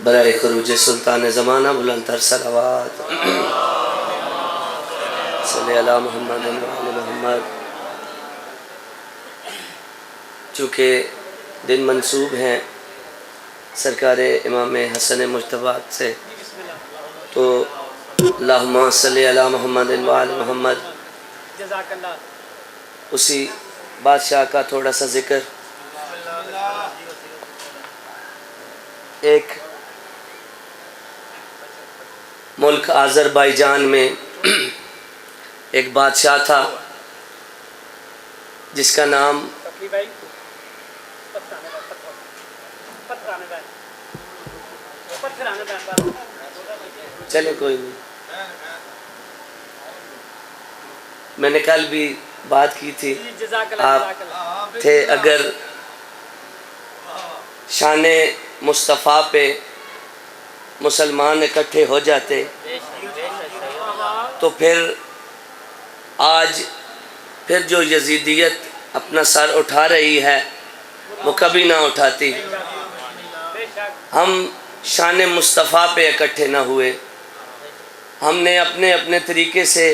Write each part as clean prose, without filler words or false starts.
برائے خروج سلطان زمانہ بلند تر صلوات صلی علی محمد و علی محمد۔ چونکہ دن منسوب ہیں سرکار امام حسن مجتبی سے، تو اللہم صلی علی محمد و علی محمد، اسی بادشاہ کا تھوڑا سا ذکر۔ ایک ملک آذربائیجان میں ایک بادشاہ تھا جس کا نام چلے کوئی نہیں، میں نے کل بھی بات کی تھی، آپ تھے اگر شان مصطفیٰ پہ مسلمان اکٹھے ہو جاتے تو پھر آج پھر جو یزیدیت اپنا سر اٹھا رہی ہے وہ کبھی نہ اٹھاتی۔ ہم شان مصطفیٰ پہ اکٹھے نہ ہوئے، ہم نے اپنے اپنے طریقے سے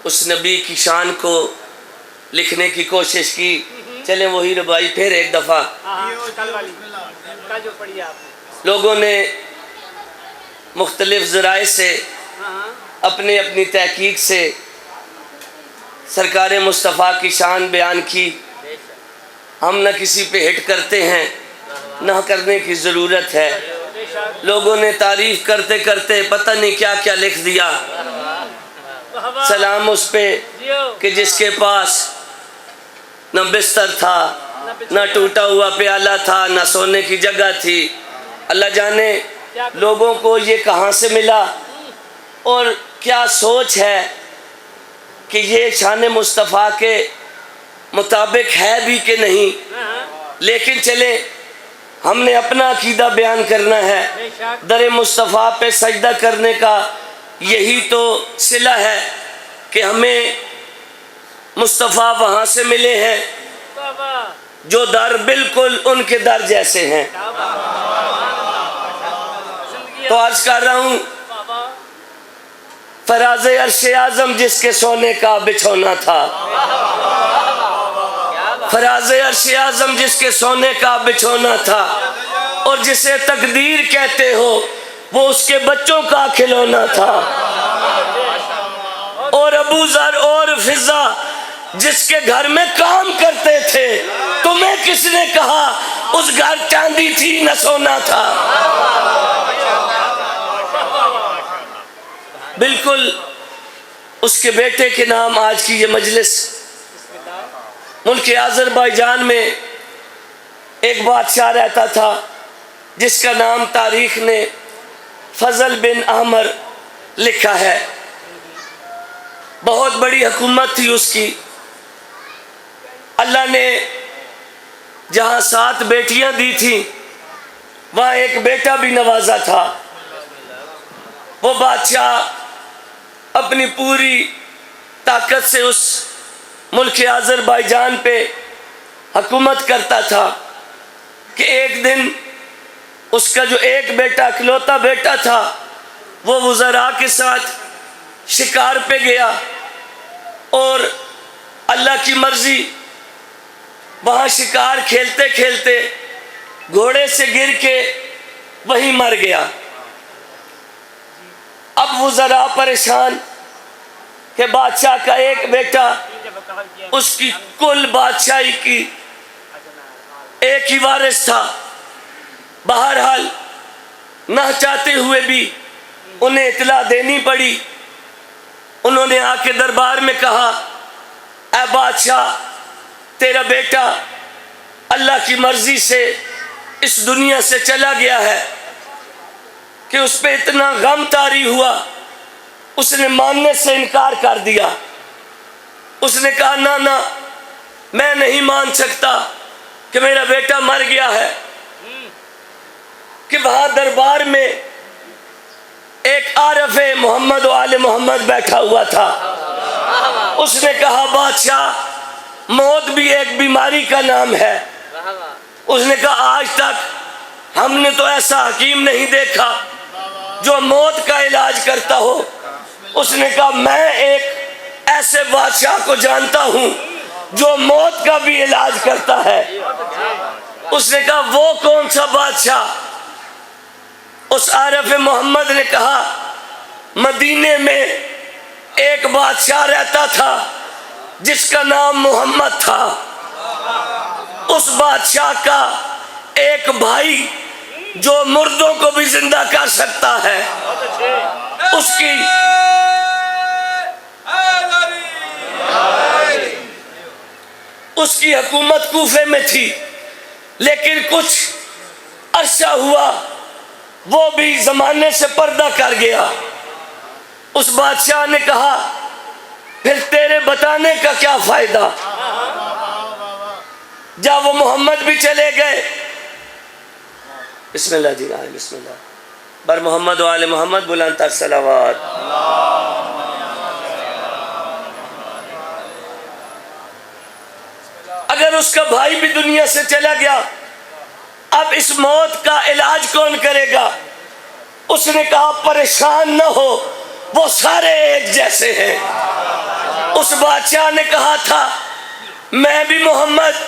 اس نبی کی شان کو لکھنے کی کوشش کی۔ چلیں وہی ربائی پھر ایک دفعہ۔ لوگوں نے مختلف ذرائع سے اپنے اپنی تحقیق سے سرکار مصطفیٰ کی شان بیان کی۔ ہم نہ کسی پہ ہٹ کرتے ہیں، نہ کرنے کی ضرورت ہے۔ لوگوں نے تعریف کرتے کرتے پتہ نہیں کیا کیا لکھ دیا۔ سلام اس پہ کہ جس کے پاس نہ بستر تھا، نہ ٹوٹا ہوا پیالہ تھا، نہ سونے کی جگہ تھی۔ اللہ جانے لوگوں کو یہ کہاں سے ملا اور کیا سوچ ہے کہ یہ شان مصطفیٰ کے مطابق ہے بھی کہ نہیں۔ لیکن چلیں ہم نے اپنا عقیدہ بیان کرنا ہے۔ در مصطفیٰ پہ سجدہ کرنے کا یہی تو صلہ ہے کہ ہمیں مصطفیٰ وہاں سے ملے ہیں جو در بالکل ان کے در جیسے ہیں۔ تو عرض کر رہا ہوں، فراز عرش اعظم جس کے سونے کا بچھونا تھا، فراز عرش اعظم جس کے سونے کا بچھونا تھا، اور جسے تقدیر کہتے ہو وہ اس کے بچوں کا کھلونا تھا۔ اور ابو ذر اور فضہ جس کے گھر میں کام کرتے تھے، تمہیں کس نے کہا اس گھر چاندی تھی نہ سونا تھا۔ بالکل اس کے بیٹے کے نام آج کی یہ مجلس۔ ملک آذربائیجان میں ایک بادشاہ رہتا تھا جس کا نام تاریخ نے فضل بن عامر لکھا ہے۔ بہت بڑی حکومت تھی اس کی۔ اللہ نے جہاں 7 بیٹیاں دی تھیں وہاں ایک بیٹا بھی نوازا تھا۔ وہ بادشاہ اپنی پوری طاقت سے اس ملک آذربائیجان پہ حکومت کرتا تھا کہ ایک دن اس کا جو ایک بیٹا اکلوتا بیٹا تھا وہ وزراء کے ساتھ شکار پہ گیا، اور اللہ کی مرضی وہاں شکار کھیلتے کھیلتے گھوڑے سے گر کے وہیں مر گیا۔ اب وزراء پریشان کہ بادشاہ کا ایک بیٹا اس کی کل بادشاہی کی ایک ہی وارث تھا۔ بہرحال نہ چاہتے ہوئے بھی انہیں اطلاع دینی پڑی۔ انہوں نے آ کے دربار میں کہا، اے بادشاہ، تیرا بیٹا اللہ کی مرضی سے اس دنیا سے چلا گیا ہے کہ اس پہ اتنا غم طاری ہوا، اس نے ماننے سے انکار کر دیا۔ اس نے کہا نہ میں نہیں مان سکتا کہ میرا بیٹا مر گیا ہے۔ کہ وہاں دربار میں ایک عارف محمد و آل محمد بیٹھا ہوا تھا۔ اس نے کہا بادشاہ، موت بھی ایک بیماری کا نام ہے۔ اس نے کہا آج تک ہم نے تو ایسا حکیم نہیں دیکھا جو موت کا علاج کرتا ہو۔ اس نے کہا میں ایک ایسے بادشاہ کو جانتا ہوں جو موت کا بھی علاج کرتا ہے۔ اس نے کہا وہ کون سا بادشاہ؟ اس عارف محمد نے کہا مدینے میں ایک بادشاہ رہتا تھا جس کا نام محمد تھا۔ اس بادشاہ کا ایک بھائی جو مردوں کو بھی زندہ کر سکتا ہے، اس کی حکومت کوفے میں تھی، لیکن کچھ عرصہ ہوا وہ بھی زمانے سے پردہ کر گیا۔ اس بادشاہ نے کہا پھر تیرے بتانے کا کیا فائدہ؟ جب وہ محمد بھی چلے گئے، بسم اللہ جی، بسم اللہ، بر محمد و آل محمد بلند تر صلوات۔ اگر اس کا بھائی بھی دنیا سے چلا گیا، اب اس موت کا علاج کون کرے گا؟ اس نے کہا پریشان نہ ہو، وہ سارے ایک جیسے ہیں۔ اس بادشاہ نے کہا تھا میں بھی محمد،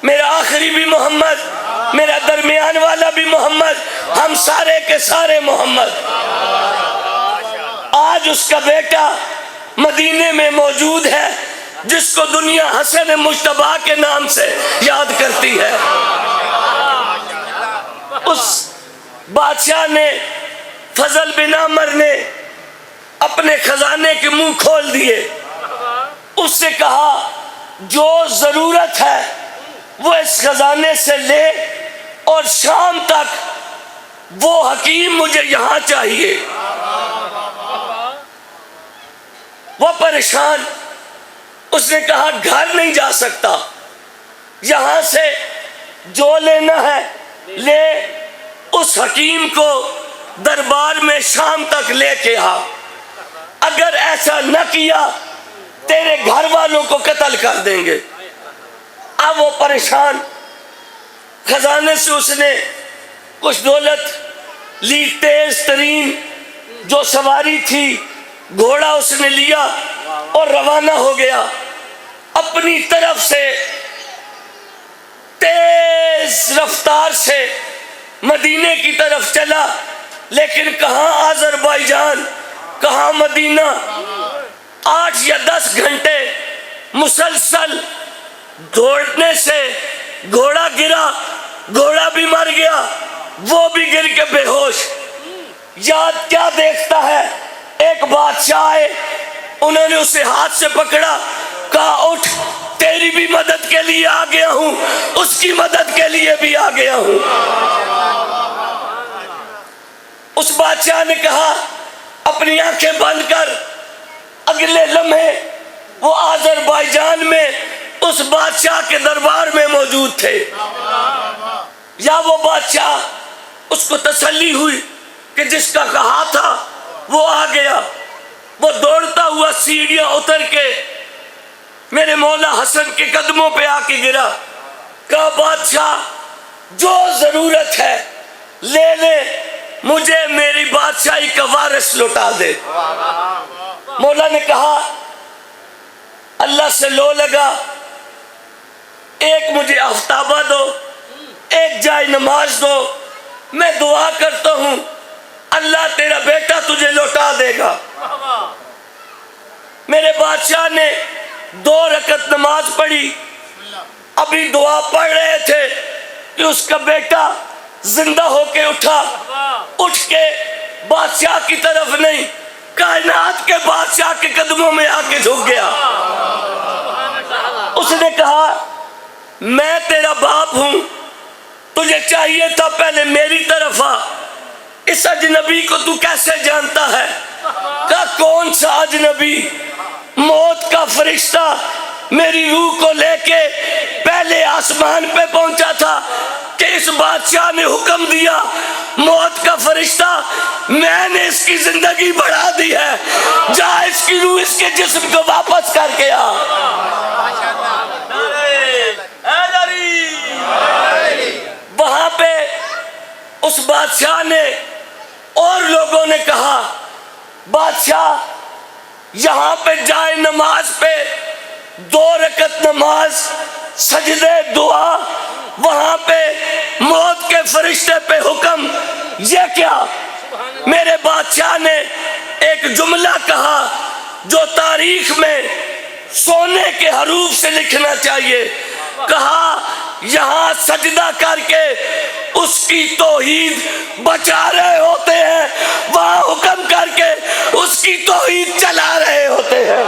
میرا آخری بھی محمد، میرا درمیان والا بھی محمد، ہم سارے کے سارے محمد۔ آج اس کا بیٹا مدینے میں موجود ہے جس کو دنیا حسن مجتبیٰ کے نام سے یاد کرتی ہے۔ اس بادشاہ نے، فضل بن عمر نے اپنے خزانے کے منہ کھول دیے۔ اس سے کہا جو ضرورت ہے وہ اس خزانے سے لے، اور شام تک وہ حکیم مجھے یہاں چاہیے۔ وہ پریشان، اس نے کہا گھر نہیں جا سکتا، یہاں سے جو لینا ہے لے، اس حکیم کو دربار میں شام تک لے کے آ، اگر ایسا نہ کیا تیرے گھر والوں کو قتل کر دیں گے۔ اب وہ پریشان، خزانے سے اس نے کچھ دولت لی، تیز ترین جو سواری تھی گھوڑا اس نے لیا اور روانہ ہو گیا۔ اپنی طرف سے تیز رفتار سے مدینے کی طرف چلا، لیکن کہاں آذربائیجان، کہاں مدینہ۔ 8 یا 10 گھنٹے مسلسل دوڑنے سے گھوڑا گرا، گھوڑا بھی مر گیا، وہ بھی گر کے بے ہوش۔ یاد کیا دیکھتا ہے؟ ایک بادشاہ آئے، انہوں نے اسے ہاتھ سے پکڑا، کہا اٹھ، تیری بھی مدد کے لیے آ گیا ہوں، اس کی مدد کے لیے بھی آ گیا ہوں۔ اس بادشاہ نے کہا اپنی آنکھیں بند کر۔ اگلے لمحے وہ آذربائیجان میں اس بادشاہ کے دربار میں موجود تھے۔ یا وہ بادشاہ، اس کو تسلی ہوئی کہ جس کا کہا تھا وہ آ گیا۔ وہ دوڑتا ہوا سیڑھیاں اتر کے میرے مولا حسن کے قدموں پہ آ کے گرا، کہا بادشاہ جو ضرورت ہے لے لے، مجھے میری بادشاہی کا وارث لوٹا دے۔ مولا نے کہا اللہ سے لو لگا، ایک مجھے آفتابہ دو، ایک جائے نماز دو، میں دعا کرتا ہوں اللہ تیرا بیٹا تجھے لوٹا دے گا۔ میرے بادشاہ نے 2 رکعت نماز پڑھی، ابھی دعا پڑھ رہے تھے کہ اس کا بیٹا زندہ ہو کے اٹھا، اٹھ کے بادشاہ کی طرف نہیں، کائنات کے بادشاہ کے قدموں میں آ کے جھک گیا۔ اس نے کہا میں تیرا باپ ہوں، تجھے چاہیے تھا پہلے میری طرف آ، اس اجنبی کو تو کیسے جانتا ہے؟ کہا کون سا اجنبی؟ موت کا فرشتہ میری روح کو لے کے پہلے آسمان پہ پہنچا تھا کہ اس بادشاہ نے حکم دیا، موت کا فرشتہ میں نے اس کی زندگی بڑھا دی ہے، جا اس کی روح اس کے جسم کو واپس کر کے آ۔ وہاں پہ اس بادشاہ نے اور لوگوں نے کہا بادشاہ یہاں پہ جائے نماز پہ 2 رکعت نماز سجدے دعا، وہاں پہ موت کے فرشتے پہ حکم، یہ کیا؟ میرے بادشاہ نے ایک جملہ کہا جو تاریخ میں سونے کے حروف سے لکھنا چاہیے، کہا یہاں سجدہ کر کے اس کی توحید بچا رہے ہوتے ہیں، وہاں حکم کر کے اس کی توحید چلا رہے ہوتے ہیں۔